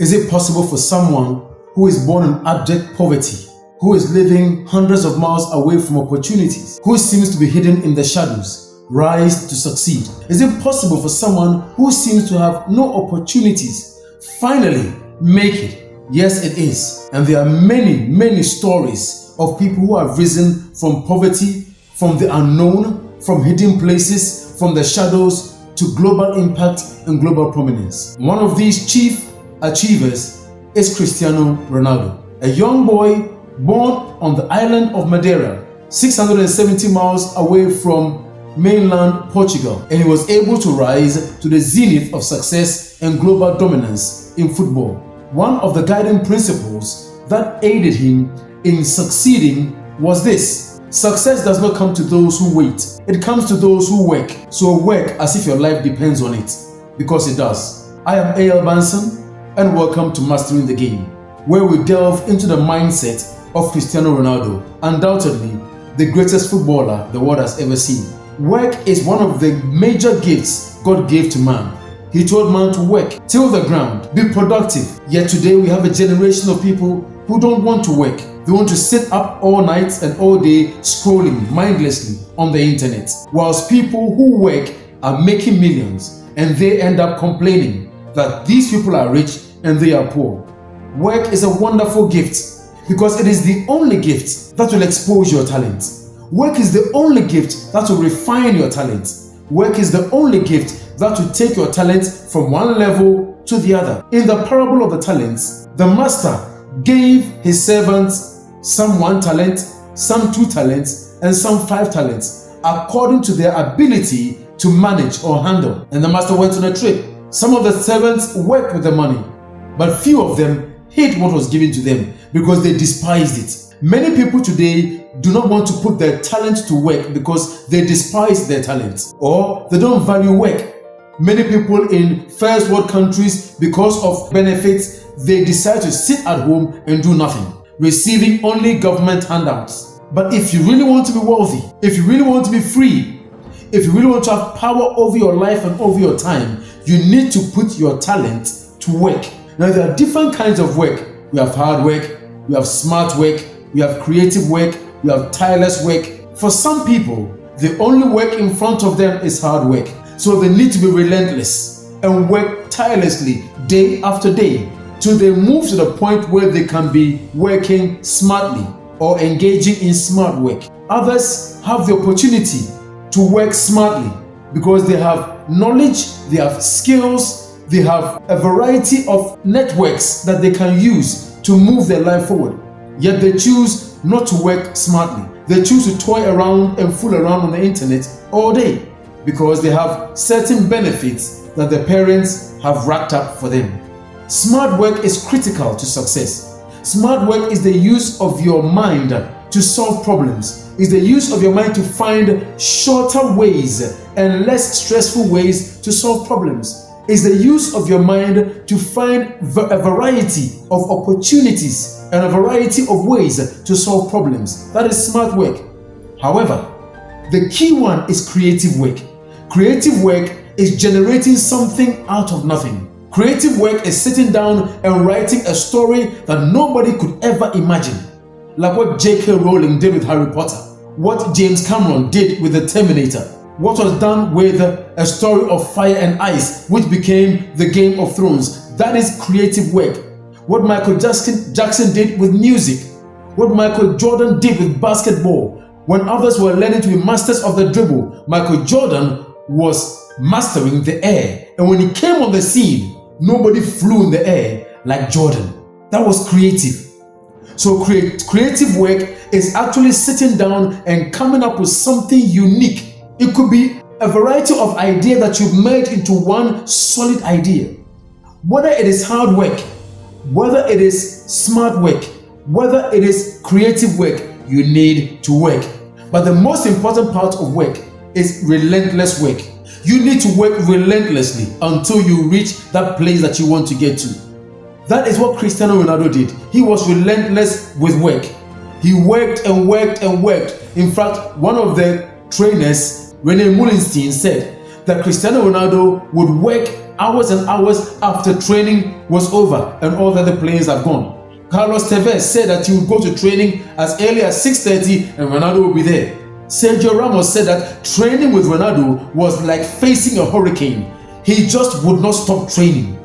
Is it possible for someone who is born in abject poverty, who is living hundreds of miles away from opportunities, who seems to be hidden in the shadows, rise to succeed? Is it possible for someone who seems to have no opportunities finally make it? Yes, it is. And there are many stories of people who have risen from poverty, from the unknown, from hidden places, from the shadows to global impact and global prominence. One of these chief achievers is Cristiano Ronaldo, a young boy born on the island of Madeira, 670 miles away from mainland Portugal, and he was able to rise to the zenith of success and global dominance in football. One of the guiding principles that aided him in succeeding was this: success does not come to those who wait, it comes to those who work. So work as if your life depends on it, because it does. I am A.L. Banson, and welcome to Mastering the Game, where we delve into the mindset of Cristiano Ronaldo, undoubtedly the greatest footballer the world has ever seen. Work is one of the major gifts God gave to man. He told man to work, till the ground, be productive. Yet today we have a generation of people who don't want to work. They want to sit up all night and all day scrolling mindlessly on the internet, whilst people who work are making millions and they end up complaining that these people are rich and they are poor. Work is a wonderful gift because it is the only gift that will expose your talent. Work is the only gift that will refine your talent. Work is the only gift that will take your talent from one level to the other. In the parable of the talents, the master gave his servants some 1 talent, some 2 talents, and some 5 talents, according to their ability to manage or handle. And the master went on a trip. Some of the servants worked with the money, but few of them hid what was given to them because they despised it. Many people today do not want to put their talent to work because they despise their talent, or they don't value work. Many people in first world countries, because of benefits, they decide to sit at home and do nothing, receiving only government handouts. But if you really want to be wealthy, if you really want to be free, if you really want to have power over your life and over your time, you need to put your talent to work. Now, there are different kinds of work. We have hard work, we have smart work, we have creative work, we have tireless work. For some people, the only work in front of them is hard work. So they need to be relentless and work tirelessly day after day till they move to the point where they can be working smartly or engaging in smart work. Others have the opportunity to work smartly because they have knowledge, they have skills, they have a variety of networks that they can use to move their life forward. Yet they choose not to work smartly. They choose to toy around and fool around on the internet all day because they have certain benefits that their parents have racked up for them. Smart work is critical to success. Smart work is the use of your mind to solve problems. It's the use of your mind to find shorter ways and less stressful ways to solve problems. It's the use of your mind to find a variety of opportunities and a variety of ways to solve problems. That is smart work. However, the key one is creative work. Creative work is generating something out of nothing. Creative work is sitting down and writing a story that nobody could ever imagine. Like what J.K. Rowling did with Harry Potter, what James Cameron did with The Terminator, what was done with a story of fire and ice, which became the Game of Thrones. That is creative work. What Michael Jackson did with music, what Michael Jordan did with basketball. When others were learning to be masters of the dribble, Michael Jordan was mastering the air. And when he came on the scene, nobody flew in the air like Jordan. That was creative. So creative work is actually sitting down and coming up with something unique. It could be a variety of ideas that you've made into one solid idea. Whether it is hard work, whether it is smart work, whether it is creative work, you need to work. But the most important part of work is relentless work. You need to work relentlessly until you reach that place that you want to get to. That is what Cristiano Ronaldo did. He was relentless with work. He worked and worked and worked. In fact, one of the trainers, René Mullenstein, said that Cristiano Ronaldo would work hours and hours after training was over and all the other players have gone. Carlos Tevez said that he would go to training as early as 6:30 and Ronaldo will be there. Sergio Ramos said that training with Ronaldo was like facing a hurricane. He just would not stop training.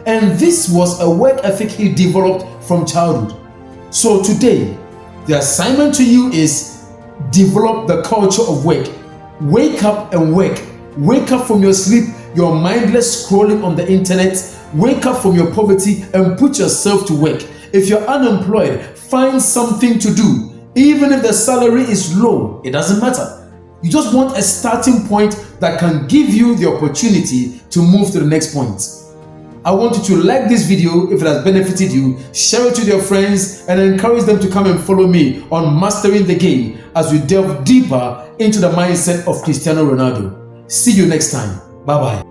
And this was a work ethic he developed from childhood. So today, the assignment to you is develop the culture of work. Wake up and work. Wake up from your sleep, your mindless scrolling on the internet. Wake up from your poverty and put yourself to work. If you're unemployed, find something to do. Even if the salary is low, it doesn't matter. You just want a starting point that can give you the opportunity to move to the next point. I want you to like this video if it has benefited you, share it with your friends, and encourage them to come and follow me on Mastering the Game as we delve deeper into the mindset of Cristiano Ronaldo. See you next time. Bye-bye.